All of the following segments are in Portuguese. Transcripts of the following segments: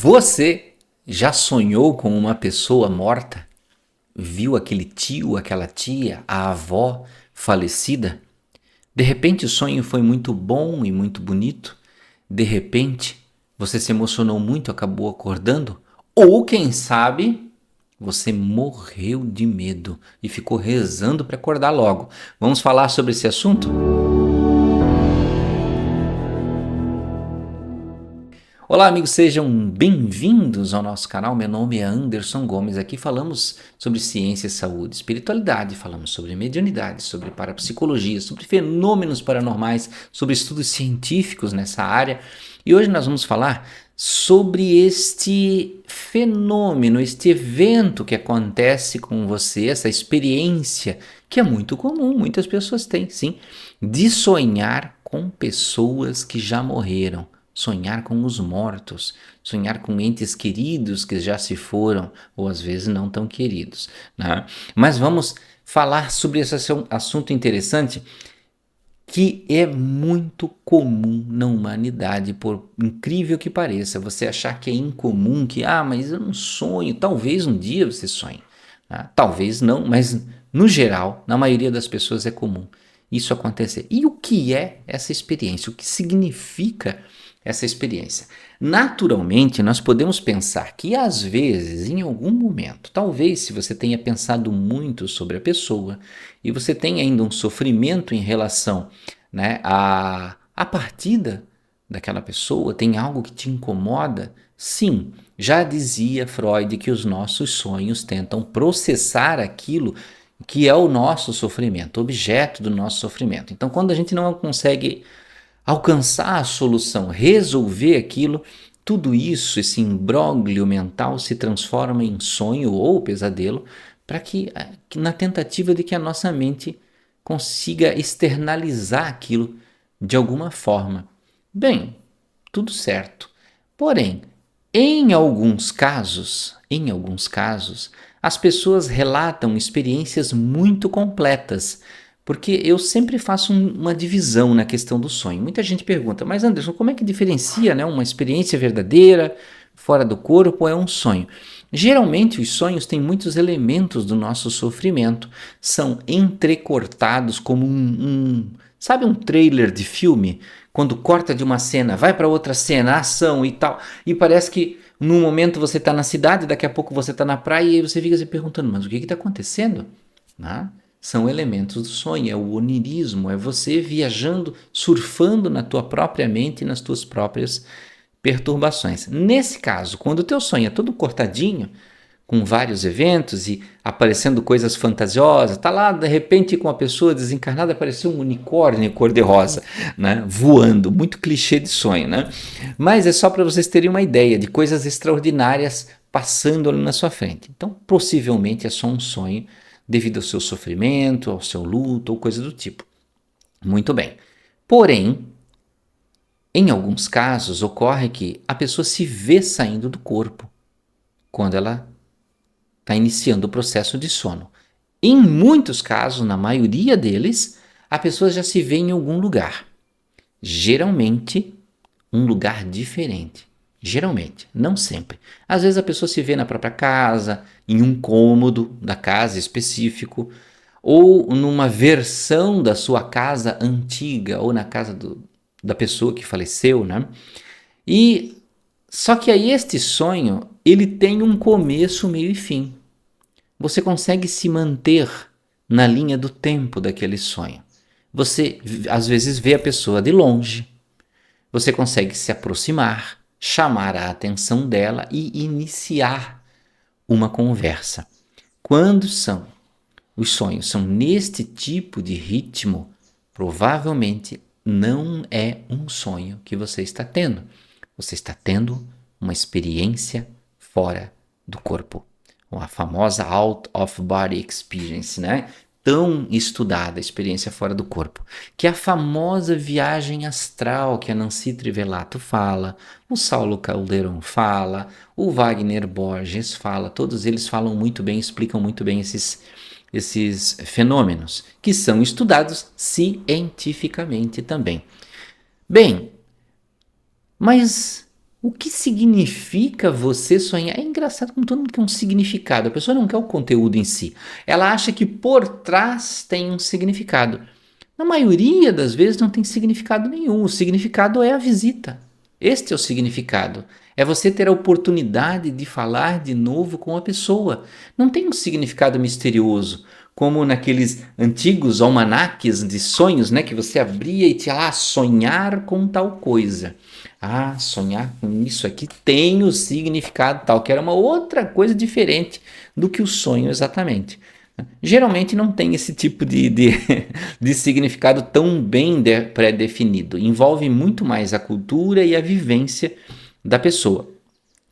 Você já sonhou com uma pessoa morta? Viu aquele tio, aquela tia, a avó falecida? De repente o sonho foi muito bom e muito bonito. De repente você se emocionou muito, acabou acordando. Ou quem sabe você morreu de medo e ficou rezando para acordar logo. Vamos falar sobre esse assunto? Olá, amigos, sejam bem-vindos ao nosso canal. Meu nome é Anderson Gomes. Aqui falamos sobre ciência, saúde, espiritualidade, falamos sobre mediunidade, sobre parapsicologia, sobre fenômenos paranormais, sobre estudos científicos nessa área. E hoje nós vamos falar sobre este fenômeno, este evento que acontece com você, essa experiência que é muito comum, muitas pessoas têm, sim, de sonhar com pessoas que já morreram. Sonhar com os mortos, sonhar com entes queridos que já se foram, ou às vezes não tão queridos, né? Mas vamos falar sobre esse assunto interessante que é muito comum na humanidade, por incrível que pareça. Você achar que é incomum, que, mas eu não sonho, talvez um dia você sonhe, né? Talvez não, mas no geral, na maioria das pessoas é comum isso acontecer. E o que é essa experiência? O que significa essa experiência? Naturalmente, nós podemos pensar que às vezes, em algum momento, talvez se você tenha pensado muito sobre a pessoa e você tem ainda um sofrimento em relação, né, à partida daquela pessoa, tem algo que te incomoda, sim, já dizia Freud que os nossos sonhos tentam processar aquilo que é o nosso sofrimento, objeto do nosso sofrimento. Então, quando a gente não consegue alcançar a solução, resolver aquilo, tudo isso, esse imbróglio mental se transforma em sonho ou pesadelo, para que na tentativa de que a nossa mente consiga externalizar aquilo de alguma forma. Bem, tudo certo. Porém, em alguns casos, as pessoas relatam experiências muito completas, porque eu sempre faço uma divisão na questão do sonho. Muita gente pergunta, mas Anderson, como é que diferencia, né, uma experiência verdadeira, fora do corpo, ou é um sonho? Geralmente os sonhos têm muitos elementos do nosso sofrimento, são entrecortados como sabe um trailer de filme? Quando corta de uma cena, vai para outra cena, ação e tal, e parece que num momento você está na cidade, daqui a pouco você está na praia, e aí você fica se perguntando, mas o que está acontecendo? Né? São elementos do sonho, é o onirismo, é você viajando, surfando na tua própria mente e nas tuas próprias perturbações. Nesse caso, quando o teu sonho é todo cortadinho, com vários eventos e aparecendo coisas fantasiosas, tá lá de repente com a pessoa desencarnada apareceu um unicórnio cor-de-rosa, né, voando, muito clichê de sonho, né? Mas é só para vocês terem uma ideia de coisas extraordinárias passando ali na sua frente. Então, possivelmente é só um sonho devido ao seu sofrimento, ao seu luto ou coisa do tipo. Muito bem. Porém, em alguns casos ocorre que a pessoa se vê saindo do corpo quando ela está iniciando o processo de sono. Em muitos casos, na maioria deles, a pessoa já se vê em algum lugar. Geralmente, um lugar diferente. Geralmente, não sempre. Às vezes a pessoa se vê na própria casa, em um cômodo da casa específico, ou numa versão da sua casa antiga, ou na casa da pessoa que faleceu, né? E só que aí este sonho, ele tem um começo, meio e fim. Você consegue se manter na linha do tempo daquele sonho. Você às vezes vê a pessoa de longe, você consegue se aproximar, chamar a atenção dela e iniciar uma conversa. Quando os sonhos são neste tipo de ritmo, provavelmente não é um sonho que você está tendo. Você está tendo uma experiência fora do corpo. A famosa Out of Body Experience, né? Tão estudada, experiência fora do corpo, que é a famosa viagem astral que a Nancy Trivelato fala, o Saulo Calderon fala, o Wagner Borges fala, todos eles falam muito bem, explicam muito bem esses fenômenos, que são estudados cientificamente também. Bem, mas O que significa você sonhar? É engraçado como todo mundo quer um significado. A pessoa não quer o conteúdo em si. Ela acha que por trás tem um significado. Na maioria das vezes não tem significado nenhum. O significado é a visita. Este é o significado. É você ter a oportunidade de falar de novo com a pessoa. Não tem um significado misterioso, como naqueles antigos almanaques de sonhos, né, que você abria e tinha lá sonhar com tal coisa. Ah, sonhar com isso aqui tem o significado tal, que era uma outra coisa diferente do que o sonho exatamente. Geralmente não tem esse tipo de significado tão bem pré-definido. Envolve muito mais a cultura e a vivência da pessoa.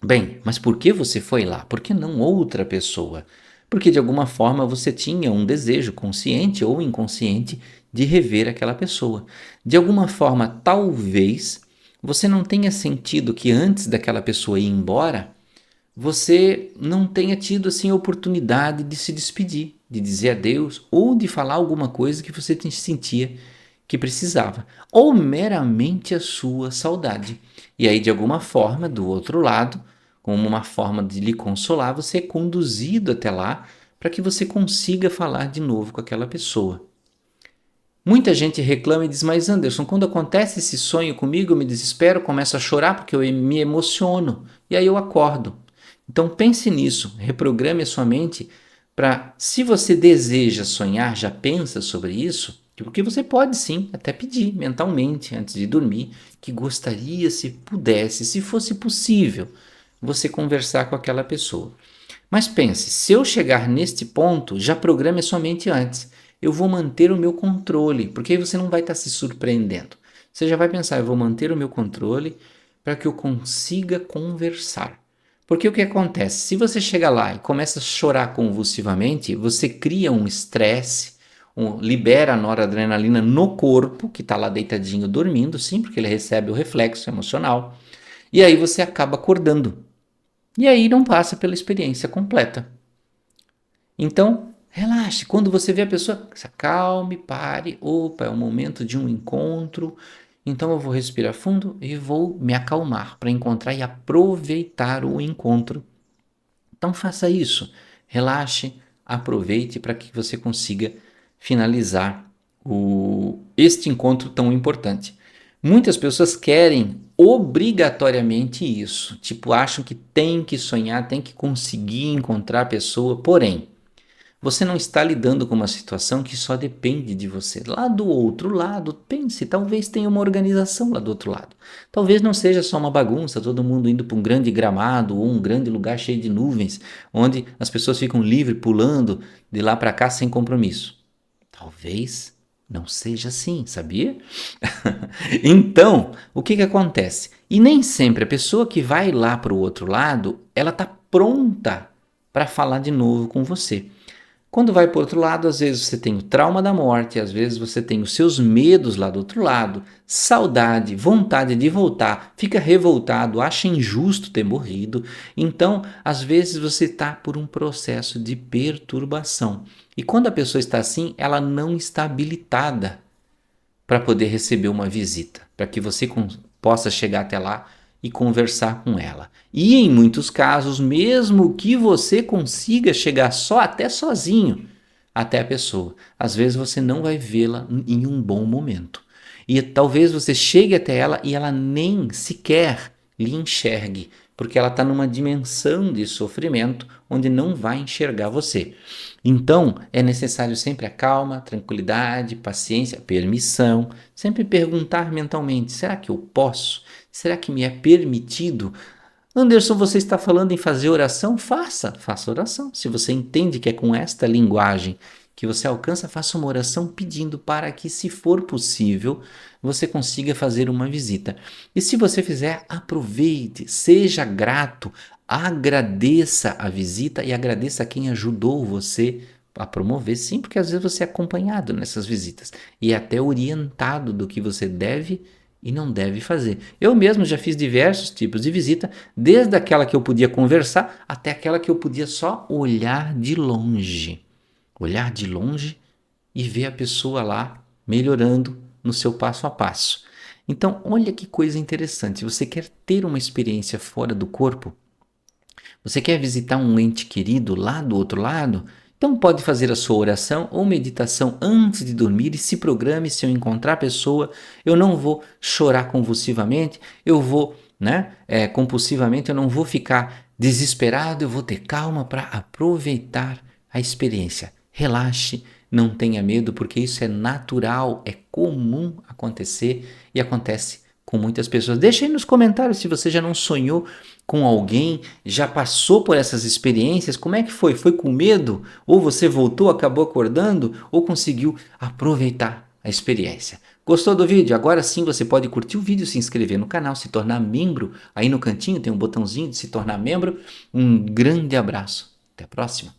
Bem, mas por que você foi lá? Por que não outra pessoa? Porque de alguma forma você tinha um desejo consciente ou inconsciente de rever aquela pessoa. De alguma forma, talvez você não tenha sentido que antes daquela pessoa ir embora, você não tenha tido assim a oportunidade de se despedir, de dizer adeus ou de falar alguma coisa que você sentia que precisava, ou meramente a sua saudade. E aí, de alguma forma, do outro lado, como uma forma de lhe consolar, você é conduzido até lá para que você consiga falar de novo com aquela pessoa. Muita gente reclama e diz, mas Anderson, quando acontece esse sonho comigo, eu me desespero, começo a chorar porque eu me emociono e aí eu acordo. Então pense nisso, reprograme a sua mente para, se você deseja sonhar, já pensa sobre isso, porque você pode sim até pedir mentalmente antes de dormir que gostaria, se pudesse, se fosse possível, você conversar com aquela pessoa. Mas pense, se eu chegar neste ponto, já programe a sua mente antes. Eu vou manter o meu controle, porque aí você não vai estar se surpreendendo. Você já vai pensar, eu vou manter o meu controle para que eu consiga conversar. Porque o que acontece? Se você chega lá e começa a chorar convulsivamente, você cria um estresse, libera a noradrenalina no corpo, que está lá deitadinho dormindo, sim, porque ele recebe o reflexo emocional, e aí você acaba acordando. E aí não passa pela experiência completa. Então, relaxe. Quando você vê a pessoa, se acalme, pare. Opa, é o momento de um encontro. Então eu vou respirar fundo e vou me acalmar para encontrar e aproveitar o encontro. Então faça isso. Relaxe, aproveite para que você consiga finalizar este encontro tão importante. Muitas pessoas querem obrigatoriamente isso, tipo, acham que tem que sonhar, tem que conseguir encontrar a pessoa, porém, você não está lidando com uma situação que só depende de você. Lá do outro lado, pense, talvez tenha uma organização lá do outro lado. Talvez não seja só uma bagunça, todo mundo indo para um grande gramado ou um grande lugar cheio de nuvens, onde as pessoas ficam livres pulando de lá para cá sem compromisso. Talvez não seja assim, sabia? Então, o que acontece? E nem sempre a pessoa que vai lá para o outro lado, ela está pronta para falar de novo com você. Quando vai para o outro lado, às vezes você tem o trauma da morte, às vezes você tem os seus medos lá do outro lado, saudade, vontade de voltar, fica revoltado, acha injusto ter morrido. Então, às vezes você está por um processo de perturbação. E quando a pessoa está assim, ela não está habilitada para poder receber uma visita, para que você possa chegar até lá e conversar com ela. E em muitos casos, mesmo que você consiga chegar só até sozinho até a pessoa, às vezes você não vai vê-la em um bom momento. E talvez você chegue até ela e ela nem sequer lhe enxergue, porque ela está numa dimensão de sofrimento onde não vai enxergar você. Então, é necessário sempre a calma, tranquilidade, paciência, permissão, sempre perguntar mentalmente: será que eu posso? Será que me é permitido? Anderson, você está falando em fazer oração? Faça oração. Se você entende que é com esta linguagem que você alcança, faça uma oração pedindo para que, se for possível, você consiga fazer uma visita. E se você fizer, aproveite, seja grato, agradeça a visita e agradeça a quem ajudou você a promover, sim, porque às vezes você é acompanhado nessas visitas e é até orientado do que você deve e não deve fazer. Eu mesmo já fiz diversos tipos de visita, desde aquela que eu podia conversar até aquela que eu podia só olhar de longe. Olhar de longe e ver a pessoa lá melhorando no seu passo a passo. Então, olha que coisa interessante. Você quer ter uma experiência fora do corpo? Você quer visitar um ente querido lá do outro lado? Então pode fazer a sua oração ou meditação antes de dormir e se programe. Se eu encontrar a pessoa, eu não vou chorar convulsivamente, eu vou, compulsivamente, eu não vou ficar desesperado, eu vou ter calma para aproveitar a experiência. Relaxe, não tenha medo, porque isso é natural, é comum acontecer e acontece com muitas pessoas. Deixa aí nos comentários se você já não sonhou com alguém, já passou por essas experiências, como é que foi? Foi com medo? Ou você voltou, acabou acordando? Ou conseguiu aproveitar a experiência? Gostou do vídeo? Agora sim você pode curtir o vídeo, se inscrever no canal, se tornar membro. Aí no cantinho tem um botãozinho de se tornar membro. Um grande abraço. Até a próxima.